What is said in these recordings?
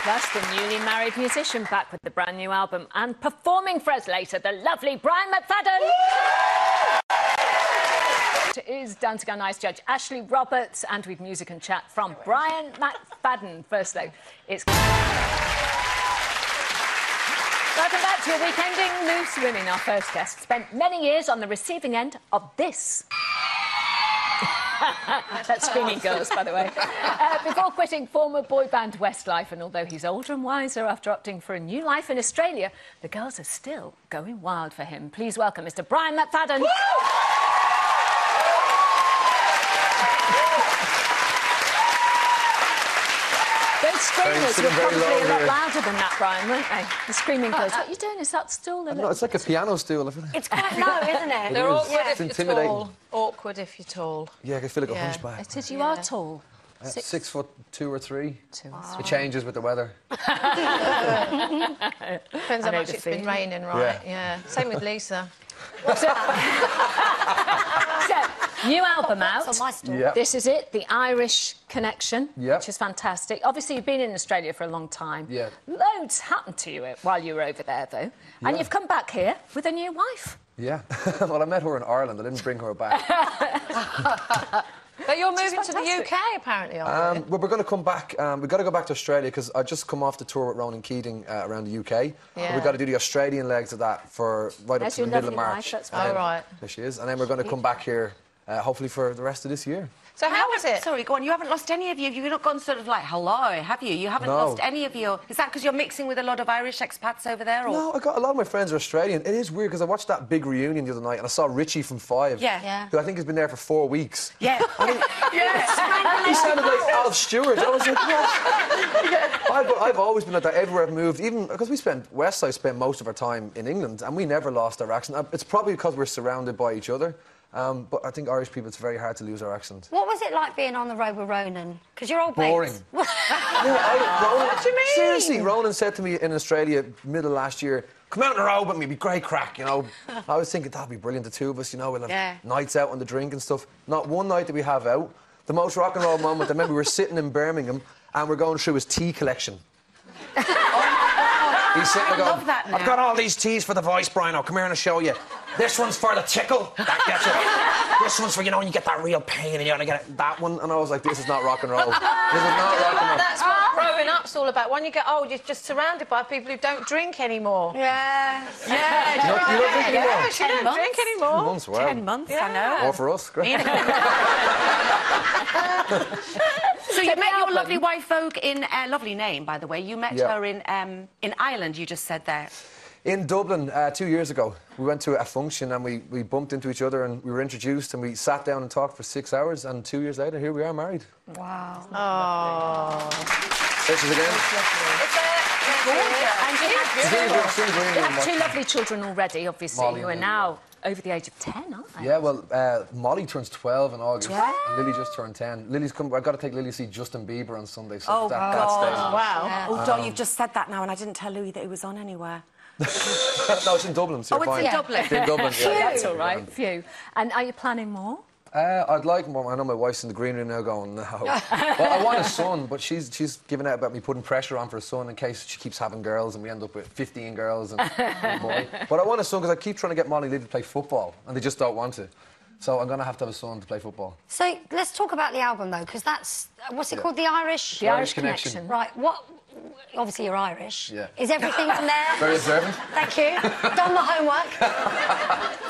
Plus, the newly married musician back with the brand new album and performing for us later, the lovely Brian McFadden. Is Dancing on Ice judge Ashley Roberts, and with music and chat from Brian McFadden. First, though, it's... Welcome back to your weekending Loose Women. Our first guest spent many years on the receiving end of this. That's Screaming Girls, by the way. Before quitting former boy band Westlife, and although he's older and wiser after opting for a new life in Australia, the girls are still going wild for him. Please welcome Mr. Brian McFadden. Woo! Those screamers were probably a lot louder than that, Brian, weren't they? The Screaming Girls. What are you doing? Is that stool? No, it's like a piano stool. It's quite low, isn't it? They're awkward if you're intimidating. tall. Awkward if you're tall. Yeah, I can feel like a hunchback. It is. You are tall. 6 foot 2 or 3. Wow. It changes with the weather. Depends how much it's been raining, right? Yeah. Same with Lisa. So, new album out. On my stool. Yep. This is it, The Irish Connection, Yep. which is fantastic. Obviously, you've been in Australia for a long time. Yeah. Loads happened to you while you were over there, though. Yeah. And you've come back here with a new wife. Yeah. Well, I met her in Ireland. I didn't bring her back. But you're moving to the UK, apparently, aren't you? Well, we're going to come back. We've got to go back to Australia because I just come off the tour with Ronan Keating around the UK. Yeah. We've got to do the Australian legs of that for right up to the middle of March. That's Oh, right. There she is. And then we're going to come back here, hopefully, for the rest of this year. So how was it? Sorry, go on. You haven't lost any of you. You've not gone sort of like hello, have you? You haven't lost any of your... Is that because you're mixing with a lot of Irish expats over there? Or? No, I got a lot of my friends are Australian. It is weird because I watched that big reunion the other night and I saw Richie from Five. Yeah. Who I think has been there for 4 weeks. Yeah. He sounded like Alf Stewart. I was like, what? I've always been like that everywhere I've moved, even because Westside spent most of our time in England and we never lost our accent. It's probably because we're surrounded by each other. But I think Irish people, it's very hard to lose our accent. What was it like being on the road with Ronan? Because you're all boring. mates. Ronan, what do you mean? Seriously, Ronan said to me in Australia, middle of last year, come out on the road with me, it'd be great crack, you know. I was thinking, that'd be brilliant, the two of us, you know, we'll have nights out on the drink and stuff. Not one night that we have out. The most rock and roll moment, I remember we were sitting in Birmingham and we're going through his tea collection. He's sitting there going, I've got all these teas for the voice, Brian. I'll come here and I'll show you. This one's for the tickle. That gets it. This one's for, you know, when you get that real pain and you want to get it. That one. And I was like, this is not rock and roll. This is not rock and roll. That's what growing up's all about. When you get old, you're just surrounded by people who don't drink anymore. Yeah. Yeah. You don't drink anymore? Yeah, she don't drink anymore. 10 months, wow. 10 months, I know. Or for us, great. So you met your lovely wife, Vogue, in... lovely name, by the way. You met her in Ireland, you just said there. In Dublin 2 years ago, we went to a function and we bumped into each other and we were introduced and we sat down and talked for 6 hours and 2 years later, here we are married. Wow. Oh. This is again. And you have 2 lovely children already, obviously, Molly who are now over the age of 10, aren't they? Yeah, well, Molly turns 12 in August. And Lily just turned 10. I've got to take Lily to see Justin Bieber on Sunday, so that's stage. Wow. Yeah. Oh, Don, you've just said that now and I didn't tell Louis that it was on anywhere. No, it's in Dublin, so you're fine. It's in Dublin. It's in Dublin, That's all right. Phew. And are you planning more? I'd like more. I know my wife's in the green room now going, no. Well, I want a son, but she's giving out about me putting pressure on for a son in case she keeps having girls and we end up with 15 girls and a boy. But I want a son because I keep trying to get Molly and Lily to play football and they just don't want to. So I'm going to have a son to play football. So let's talk about the album, though, because that's... What's it called? The Irish... The Irish Connection. Right. What... Obviously, you're Irish. Yeah. Is everything on there? Very observant. Thank you. Done the homework.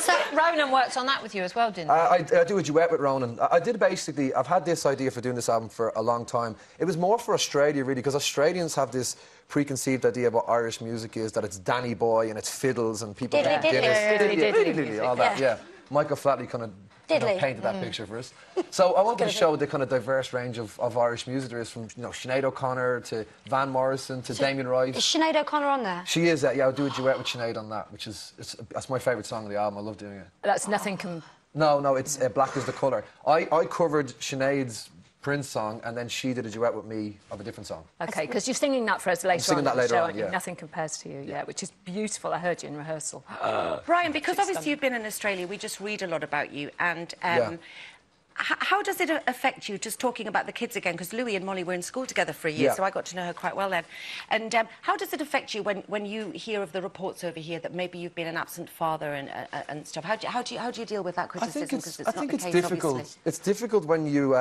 So Ronan worked on that with you as well, didn't he? I do a duet with Ronan. I did basically... I've had this idea for doing this album for a long time. It was more for Australia, really, because Australians have this preconceived idea of what Irish music is, that it's Danny Boy and it's fiddles and people... Diddly, diddly. Diddly, all that, yeah. Michael Flatley kind of painted that picture for us. So I wanted to show the kind of diverse range of Irish music there is, from, you know, Sinead O'Connor to Van Morrison to Damien Rice. Is Sinead O'Connor on there? She is, yeah, I'll do a duet with Sinead on that, which is... that's my favourite song on the album. I love doing it. That's Nothing Can... No, it's Black is the Colour. I covered Sinead's Prince song, and then she did a duet with me of a different song. OK, because you're singing that for us later on in the show, aren't you? Yeah. Nothing Compares to You, yeah, which is beautiful. I heard you in rehearsal. Brian, because obviously you've been in Australia, we just read a lot about you, and How does it affect you, just talking about the kids again, because Louis and Molly were in school together for a year, so I got to know her quite well then. And how does it affect you when you hear of the reports over here that maybe you've been an absent father and stuff? How do you deal with that criticism? I think it's difficult. Obviously. It's difficult when you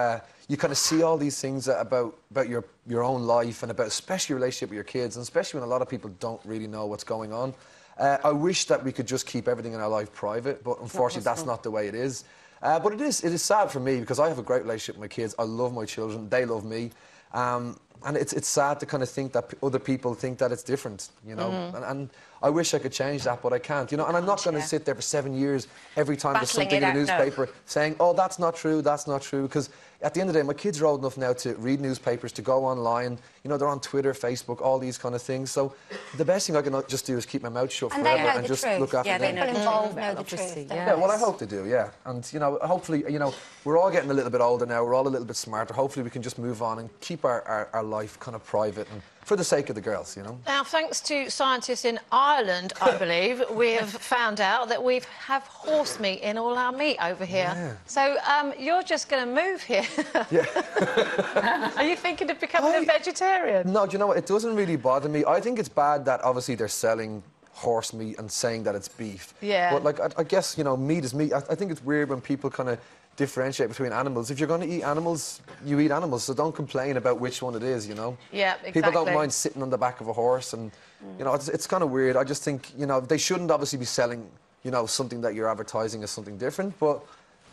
you kind of see all these things about your own life and about especially your relationship with your kids, and especially when a lot of people don't really know what's going on. I wish that we could just keep everything in our life private, but unfortunately that's not the way it is. But it is sad for me because I have a great relationship with my kids. I love my children. They love me. And it's sad to kind of think that other people think that it's different, you know. And I wish I could change that, but I can't, you know. And I'm not going to sit there for 7 years every time there's something in the newspaper saying, oh, that's not true, because at the end of the day, my kids are old enough now to read newspapers, to go online. You know, they're on Twitter, Facebook, all these kind of things. So the best thing I can just do is keep my mouth shut forever and just look after them. People involved know the truth. Yeah, well, I hope they do, yeah. And, you know, hopefully, you know, we're all getting a little bit older now. We're all a little bit smarter. Hopefully we can just move on and keep our life kind of private and for the sake of the girls, you know. Now, thanks to scientists in Ireland, I believe, we have found out that we have horse meat in all our meat over here. Yeah. So you're just going to move here. Yeah. Are you thinking of becoming a vegetarian? No, do you know what? It doesn't really bother me. I think it's bad that obviously they're selling horse meat and saying that it's beef. Yeah. But, like, I guess, you know, meat is meat. I think it's weird when people kind of differentiate between animals. If you're going to eat animals, you eat animals, so don't complain about which one it is, you know? Yeah, exactly. People don't mind sitting on the back of a horse and, you know, it's kind of weird. I just think, you know, they shouldn't obviously be selling, you know, something that you're advertising as something different, but,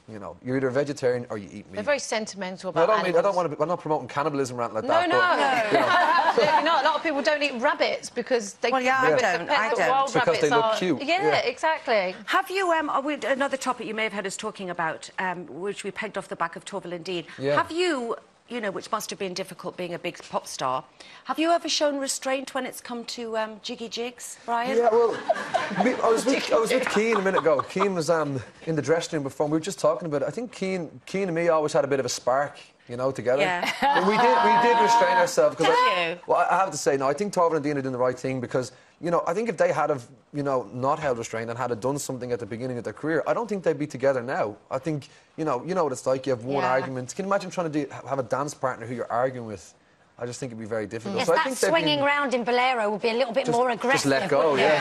you know, you're either a vegetarian or you eat meat. They're very sentimental about animals. I don't want to... I'm not promoting cannibalism or anything like that. No. Absolutely not. A lot of people don't eat rabbits because they... Well, yeah, I don't. Because they look cute. Yeah, exactly. Have you... another topic you may have heard us talking about, which we pegged off the back of Torval and Dean. Yeah. Have you... You know, which must have been difficult being a big pop star. Have you ever shown restraint when it's come to jiggy jigs, Brian? Yeah, well, I was with Keane a minute ago. Keane was in the dressing room before, and we were just talking about it. I think Keane and me always had a bit of a spark, you know, together. Yeah. But we did restrain ourselves. Well, I have to say, no, I think Torval and Dean are doing the right thing because, you know, I think if they had you know, not held restraint and had done something at the beginning of their career, I don't think they'd be together now. I think, you know what it's like. You have one argument. Can you imagine trying to have a dance partner who you're arguing with? I just think it'd be very difficult. Yes, so that I think swinging round in Bolero would be a little bit more aggressive. Just let go, yeah.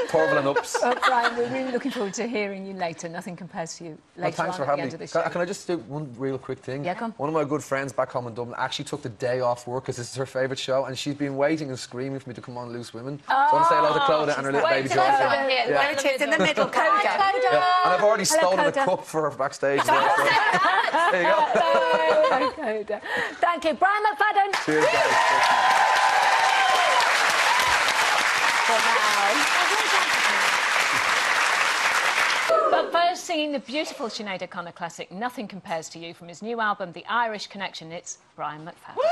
Torval and ups. Brian, we're really looking forward to hearing you later. Nothing compares to you later thanks on for at the having end me. of the show. Can I just do one real quick thing? Yeah, come on. One of my good friends back home in Dublin actually took the day off work because this is her favourite show, and she's been waiting and screaming for me to come on Loose Women. So I want to say hello to Clodagh and her little baby Jonathan. There it is, in the middle, Coda. Yeah. And I've already stolen a cup for her backstage. There you go. Hello, Coda. Thank you. Brian McFadden. Cheers, guys. For now. But first, singing the beautiful Sinead O'Connor classic Nothing Compares to You from his new album, The Irish Connection, it's Brian McFadden. Woo!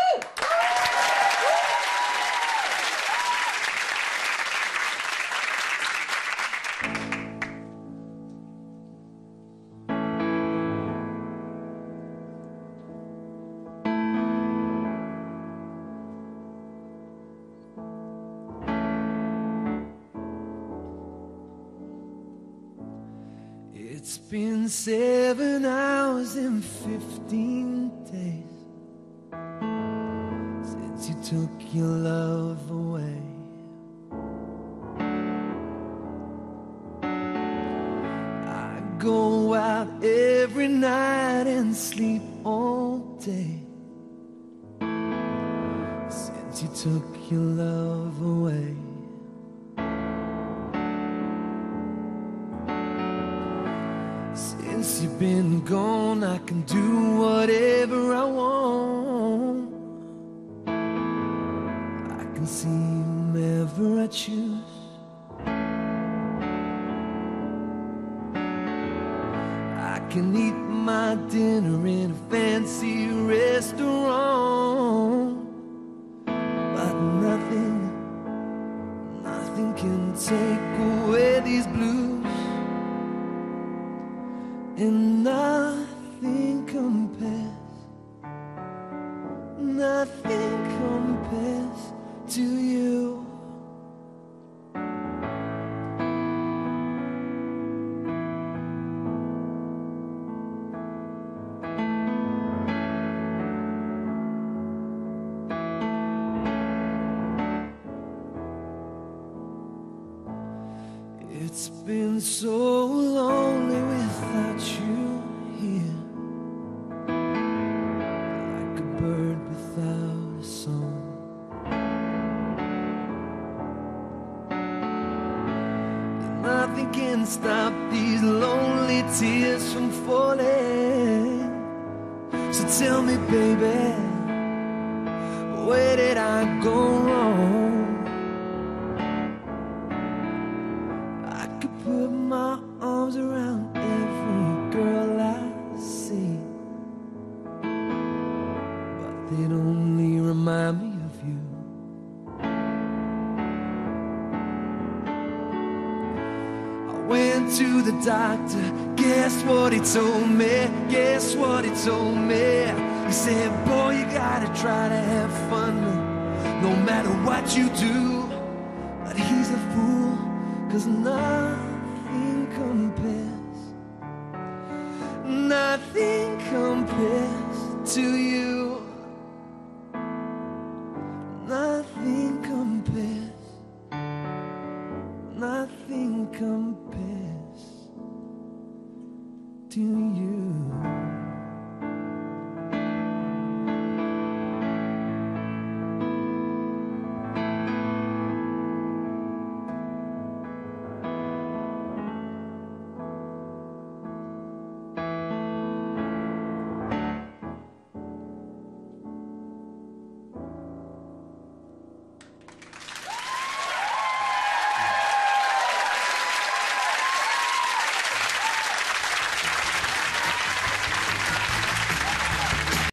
It's been 7 hours and 15 days since you took your love away. I go out every night and sleep all day since you took your love away. Since you've been gone, I can do whatever I want. I can see whomever I choose. I can eat my dinner in a fancy restaurant, but nothing can take away these blues. And nothing compares to you. it's been so lonely without you here, like a bird without a song. Nothing can stop these lonely tears from falling. So tell me, baby, where did I go wrong? I could put my arms around every girl I see, but they'd only remind me of you. Went to the doctor, guess what he told me? Guess what he told me? He said, boy, you gotta try to have fun, no matter what you do. But he's a fool, 'cause nothing compares. Nothing compares